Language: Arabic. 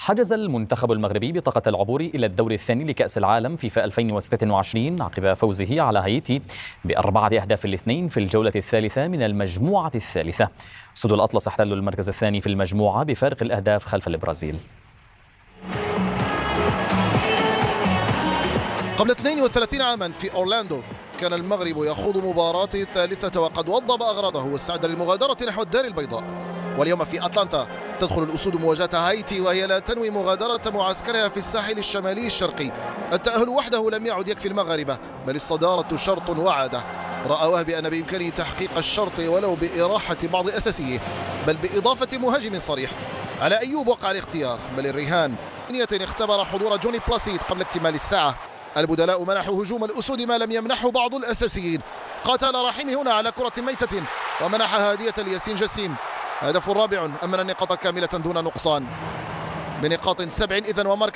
حجز المنتخب المغربي بطاقة العبور إلى الدور الثاني لكأس العالم فيفا 2026 عقب فوزه على هايتي ب4 أهداف ل2 في الجولة الثالثة من المجموعة الثالثة. أسود الأطلس احتلوا المركز الثاني في المجموعة بفارق الأهداف خلف البرازيل. قبل 32 عاما في أورلاندو كان المغرب يخوض مباراته الثالثة وقد وضب أغراضه واستعد للمغادرة نحو الدار البيضاء. واليوم في أتلانتا تدخل الأسود مواجهة هايتي وهي لا تنوي مغادرة معسكرها في الساحل الشمالي الشرقي. التأهل وحده لم يعد يكفي المغاربة، بل الصدارة شرط وعادة. رأى وهبي أن بإمكانه تحقيق الشرط ولو بإراحة بعض أساسيه، بل بإضافة مهاجم صريح. على أيوب وقع الاختيار، بل الرهان اختبر حضور جوني بلاسيد قبل اكتمال الساعة. البدلاء منحوا هجوم الأسود ما لم يمنحه بعض الأساسيين. قاتل رحيمي هنا على كرة ميتة ومنحها هادية لياسين جسيم. هدف الرابع أمن النقاط كاملة دون نقصان بنقاط 7 إذن ومركز